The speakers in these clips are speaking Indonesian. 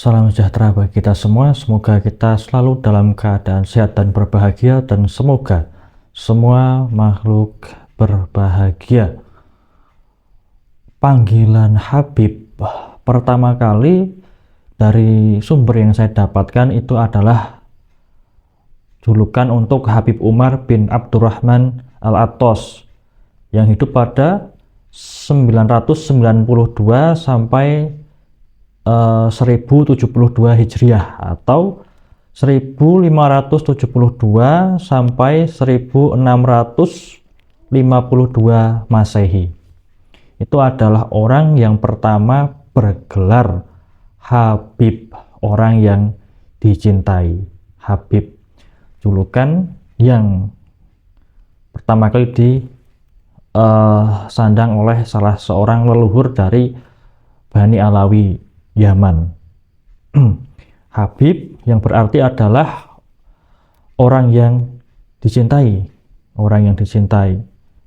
Salam sejahtera bagi kita semua. Semoga kita selalu dalam keadaan sehat dan berbahagia, dan semoga semua makhluk berbahagia. Panggilan Habib pertama kali dari sumber yang saya dapatkan itu adalah julukan untuk Habib Umar bin Abdurrahman Al-Attas yang hidup pada 992 sampai 1072 Hijriah atau 1572 sampai 1652 Masehi. Itu adalah orang yang pertama bergelar Habib, orang yang dicintai. Habib, julukan yang pertama kali disandang oleh salah seorang leluhur dari Bani Alawi Yaman. Habib yang berarti adalah orang yang dicintai, orang yang dicintai.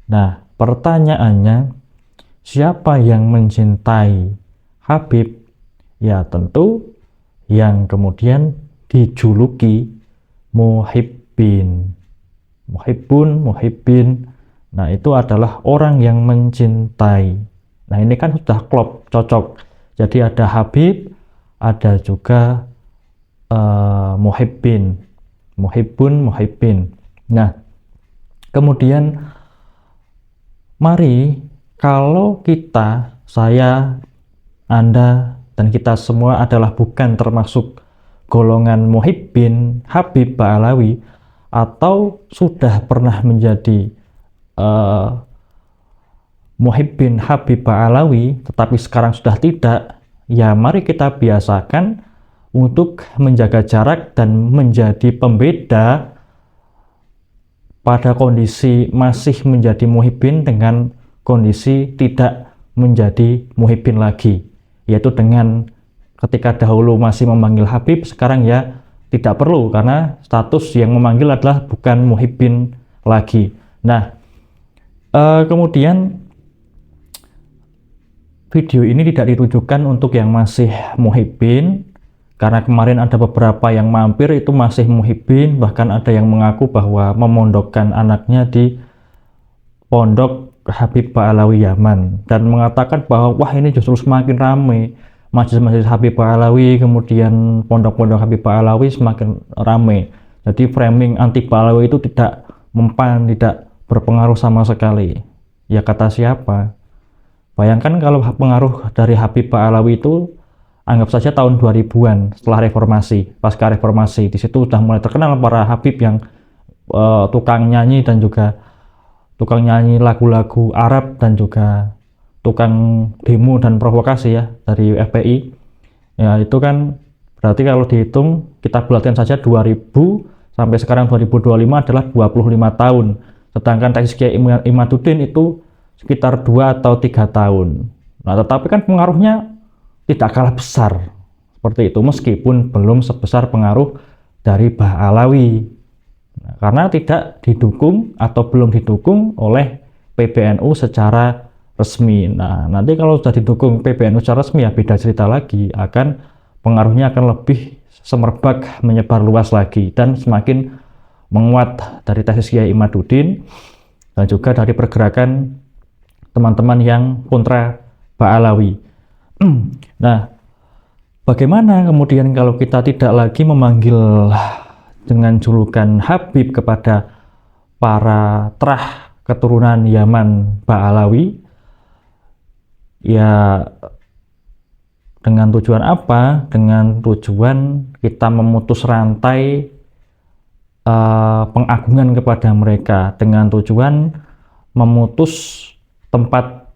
Nah, pertanyaannya, siapa yang mencintai Habib? Ya tentu yang kemudian dijuluki muhibbin. Muhibbin. Nah, itu adalah orang yang mencintai. Nah, ini kan sudah klop, cocok. Jadi ada Habib, ada juga muhibbin. Muhibbin. Nah, kemudian mari kalau kita, saya, Anda, dan kita semua adalah bukan termasuk golongan muhibbin Habib Ba'alawi atau sudah pernah menjadi muhibbin Habib Ba'alawi tetapi sekarang sudah tidak, ya mari kita biasakan untuk menjaga jarak dan menjadi pembeda pada kondisi masih menjadi muhibbin dengan kondisi tidak menjadi muhibbin lagi, yaitu dengan ketika dahulu masih memanggil Habib, sekarang ya tidak perlu karena status yang memanggil adalah bukan muhibbin lagi. Nah, kemudian video ini tidak ditujukan untuk yang masih muhibbin, karena kemarin ada beberapa yang mampir itu masih muhibbin, bahkan ada yang mengaku bahwa memondokkan anaknya di pondok Habib Ba'alawi Yaman dan mengatakan bahwa wah ini justru semakin ramai majelis-majelis Habib Ba'alawi, kemudian pondok-pondok Habib Ba'alawi semakin ramai. Jadi framing anti Ba'alawi itu tidak mempan, tidak berpengaruh sama sekali. Ya kata siapa? Bayangkan kalau pengaruh dari Habib Ba'alawi itu anggap saja tahun 2000-an setelah reformasi, pasca reformasi, di situ sudah mulai terkenal para Habib yang tukang nyanyi dan juga tukang nyanyi lagu-lagu Arab dan juga tukang demo dan provokasi ya dari FPI. Ya itu kan berarti kalau dihitung kita bulatkan saja 2000 sampai sekarang 2025 adalah 25 tahun. Sedangkan tesis Kiai Imaduddin itu sekitar 2 atau 3 tahun. Nah, tetapi kan pengaruhnya tidak kalah besar seperti itu, meskipun belum sebesar pengaruh dari Ba'alawi. Nah, karena tidak didukung atau belum didukung oleh PBNU secara resmi. Nah, nanti kalau sudah didukung PBNU secara resmi ya beda cerita lagi, akan pengaruhnya akan lebih semerbak, menyebar luas lagi dan semakin menguat dari tesis Kiai Imaduddin dan juga dari pergerakan teman-teman yang kontra Ba'alawi. Nah, bagaimana kemudian kalau kita tidak lagi memanggil dengan julukan Habib kepada para terah keturunan Yaman Ba'alawi? Ya, dengan tujuan apa? Dengan tujuan kita memutus rantai pengagungan kepada mereka, dengan tujuan memutus tempat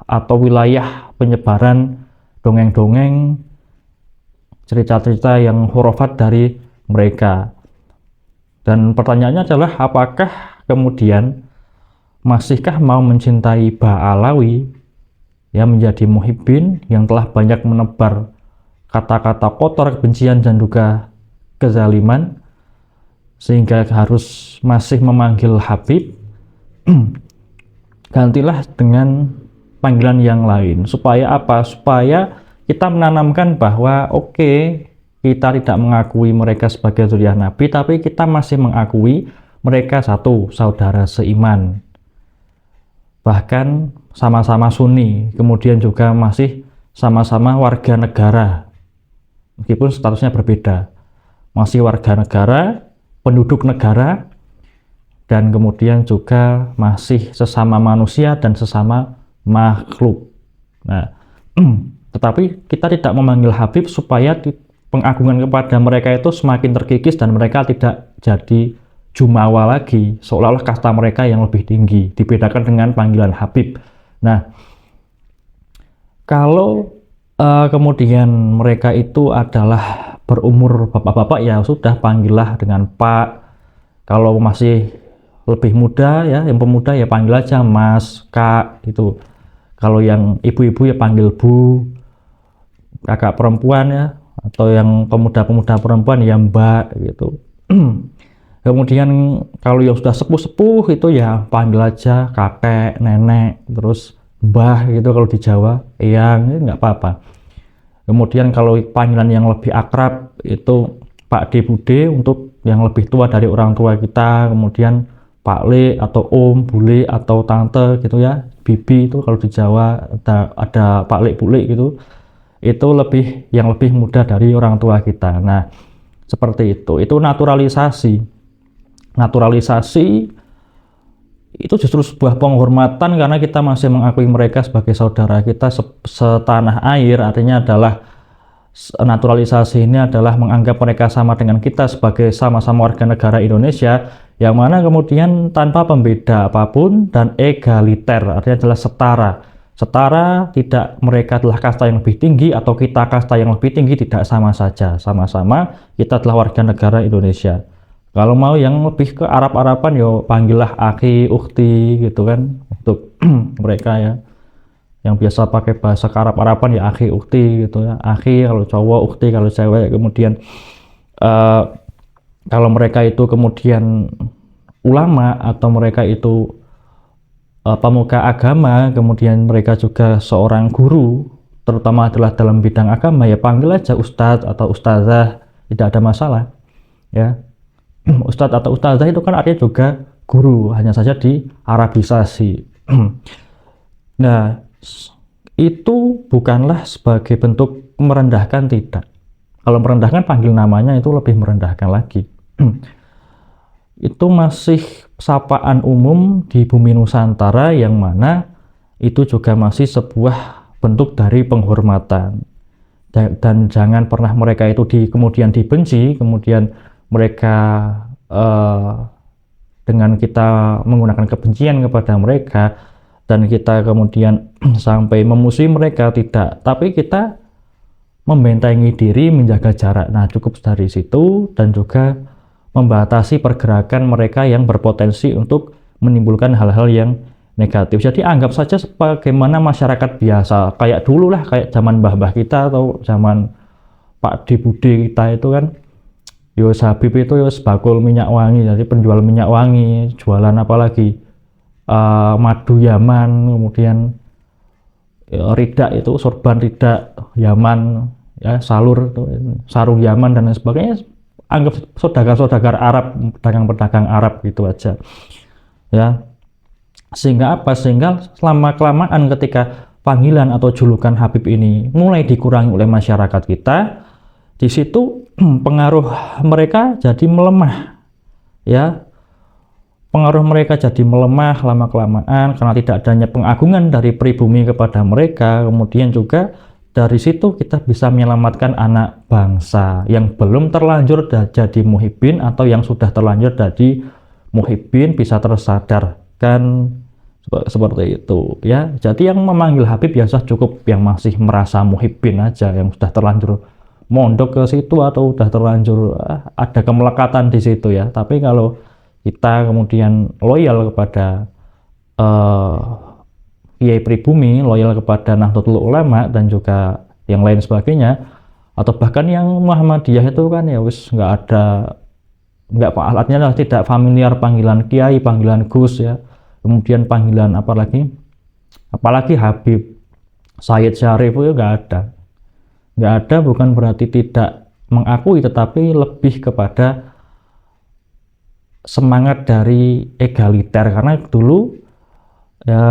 atau wilayah penyebaran dongeng-dongeng, cerita-cerita yang khurafat dari mereka. Dan pertanyaannya adalah apakah kemudian masihkah mau mencintai Ba'alawi ya menjadi muhibbin yang telah banyak menebar kata-kata kotor, kebencian dan juga kezaliman sehingga harus masih memanggil Habib? Gantilah dengan panggilan yang lain. Supaya apa? Supaya kita menanamkan bahwa oke, kita tidak mengakui mereka sebagai zuriyah Nabi, tapi kita masih mengakui mereka satu saudara seiman, bahkan sama-sama Sunni, kemudian juga masih sama-sama warga negara, meskipun statusnya berbeda, masih warga negara, penduduk negara, dan kemudian juga masih sesama manusia dan sesama makhluk. Nah, tetapi kita tidak memanggil Habib supaya pengagungan kepada mereka itu semakin terkikis dan mereka tidak jadi jumawa lagi, seolah-olah kasta mereka yang lebih tinggi, dibedakan dengan panggilan Habib. Nah, kalau kemudian mereka itu adalah berumur bapak-bapak, ya sudah panggillah dengan Pak. Kalau masih lebih muda ya, yang pemuda ya panggil aja Mas, Kak gitu. Kalau yang ibu-ibu ya panggil Bu, kakak perempuan ya, atau yang pemuda-pemuda perempuan ya Mbak gitu. Kemudian kalau yang sudah sepuh-sepuh itu ya panggil aja kakek, nenek, terus mbah gitu kalau di Jawa, eyang, nggak apa-apa. Kemudian kalau panggilan yang lebih akrab itu Pak D, Bude untuk yang lebih tua dari orang tua kita, kemudian Pak Le atau Om, Bule atau Tante gitu ya, Bibi itu kalau di Jawa ada Pak Le, Bule gitu. Itu yang lebih muda dari orang tua kita. Nah, seperti itu naturalisasi itu justru sebuah penghormatan karena kita masih mengakui mereka sebagai saudara kita setanah air. Artinya adalah naturalisasi ini adalah menganggap mereka sama dengan kita sebagai sama-sama warga negara Indonesia, yang mana kemudian tanpa pembeda apapun dan egaliter, artinya adalah setara, tidak mereka adalah kasta yang lebih tinggi atau kita kasta yang lebih tinggi, tidak, sama saja, sama-sama kita adalah warga negara Indonesia. Kalau mau yang lebih ke Arab-Araban yo panggillah akhi, ukhti gitu kan, untuk mereka ya yang biasa pakai bahasa Arab-Araban ya akhi, ukhti gitu ya, akhi kalau cowok, ukhti kalau cewek. Kemudian kalau mereka itu kemudian ulama atau mereka itu pemuka agama, kemudian mereka juga seorang guru, terutama adalah dalam bidang agama, ya panggil aja ustadz atau ustazah, tidak ada masalah ya. Ustadz atau ustazah itu kan artinya juga guru, hanya saja di Arabisasi. Nah, itu bukanlah sebagai bentuk merendahkan, tidak. Kalau merendahkan panggil namanya itu lebih merendahkan lagi. Itu masih sapaan umum di bumi Nusantara, yang mana itu juga masih sebuah bentuk dari penghormatan. Dan jangan pernah mereka itu kemudian dibenci, kemudian mereka dengan kita menggunakan kebencian kepada mereka dan kita kemudian sampai memusuhi mereka, tidak. Tapi kita membentengi diri, menjaga jarak. Nah, cukup dari situ, dan juga membatasi pergerakan mereka yang berpotensi untuk menimbulkan hal-hal yang negatif. Jadi anggap saja sebagaimana masyarakat biasa, kayak dulu lah, kayak zaman mbah-mbah kita atau zaman Pak D, Bude kita itu kan, yo Habib itu yo sebakul minyak wangi, jadi penjual minyak wangi, jualan apalagi madu Yaman, kemudian ridak itu, sorban ridak Yaman ya, sarung Yaman dan lain sebagainya. Anggap saudagar-saudagar Arab, pedagang-pedagang Arab gitu aja ya. Sehingga apa? Sehingga selama kelamaan ketika panggilan atau julukan Habib ini mulai dikurangi oleh masyarakat kita, di situ pengaruh mereka jadi melemah ya. Pengaruh mereka jadi melemah lama-kelamaan karena tidak adanya pengagungan dari pribumi kepada mereka. Kemudian juga dari situ kita bisa menyelamatkan anak bangsa yang belum terlanjur jadi muhibbin atau yang sudah terlanjur jadi muhibbin bisa tersadarkan seperti itu ya. Jadi yang memanggil Habib biasa cukup yang masih merasa muhibbin aja, yang sudah terlanjur mondok ke situ atau sudah terlanjur ada kemelekatan di situ ya. Tapi kalau kita kemudian loyal kepada kiai pribumi, loyal kepada Nahdlatul Ulama dan juga yang lain sebagainya, atau bahkan yang Muhammadiyah itu kan ya wis nggak alatnya, tidak familiar panggilan kiai, panggilan Gus ya, kemudian panggilan apalagi Habib, Sayyid Syarif itu nggak ada. nggak ada bukan berarti tidak mengakui, tetapi lebih kepada semangat dari egaliter. Karena dulu ya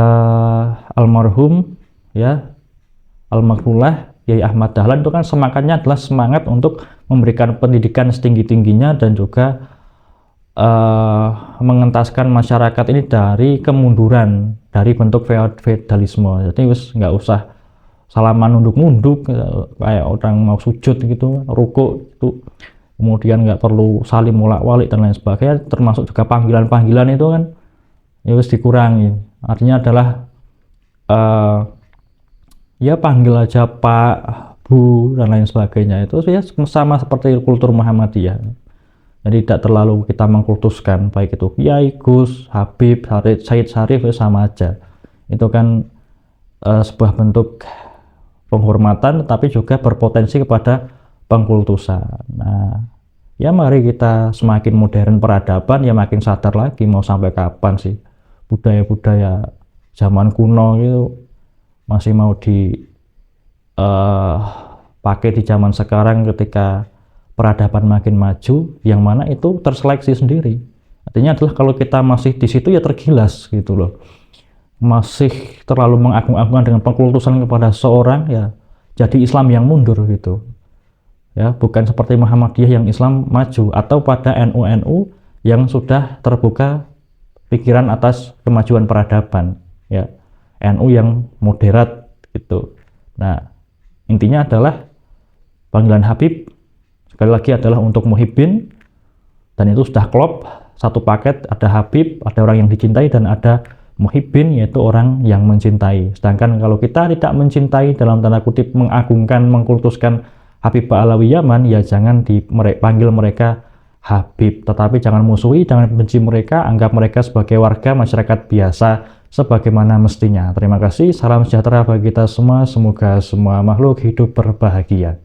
almarhum ya almarhumlah Yai Ahmad Dahlan itu kan semangatnya adalah semangat untuk memberikan pendidikan setinggi-tingginya dan juga mengentaskan masyarakat ini dari kemunduran dari bentuk feodalisme. Jadi nggak usah salaman nunduk-nunduk kayak orang mau sujud gitu, rukuk itu, kemudian nggak perlu salim mulak-walik dan lain sebagainya, termasuk juga panggilan-panggilan itu kan ya harus dikurangi. Artinya adalah ya panggil aja Pak, Bu dan lain sebagainya, itu ya sama seperti kultur Muhammadiyah. Jadi tidak terlalu kita mengkultuskan, baik itu Kiai, Gus, Habib, Said Syarif, sama aja. Itu kan sebuah bentuk penghormatan, tapi juga berpotensi kepada pengkultusan. Nah, ya mari kita semakin modern peradaban, ya makin sadar lagi mau sampai kapan sih budaya-budaya zaman kuno itu masih mau dipakai di zaman sekarang ketika peradaban makin maju, yang mana itu terseleksi sendiri. Artinya adalah kalau kita masih di situ ya tergilas gitu loh. Masih terlalu mengagung-agungkan dengan pengkultusan kepada seorang, ya jadi Islam yang mundur gitu. Ya, bukan seperti Muhammadiyah yang Islam maju, atau pada NU yang sudah terbuka pikiran atas kemajuan peradaban, ya. NU yang moderat gitu. Nah, intinya adalah panggilan Habib sekali lagi adalah untuk Muhibbin, dan itu sudah klop satu paket, ada Habib, ada orang yang dicintai, dan ada Muhibbin, yaitu orang yang mencintai. Sedangkan kalau kita tidak mencintai, dalam tanda kutip mengagungkan, mengkultuskan Habib Ba'alawi Yaman, ya jangan dipanggil mereka Habib, tetapi jangan musuhi, jangan benci mereka, anggap mereka sebagai warga masyarakat biasa sebagaimana mestinya. Terima kasih, salam sejahtera bagi kita semua, semoga semua makhluk hidup berbahagia.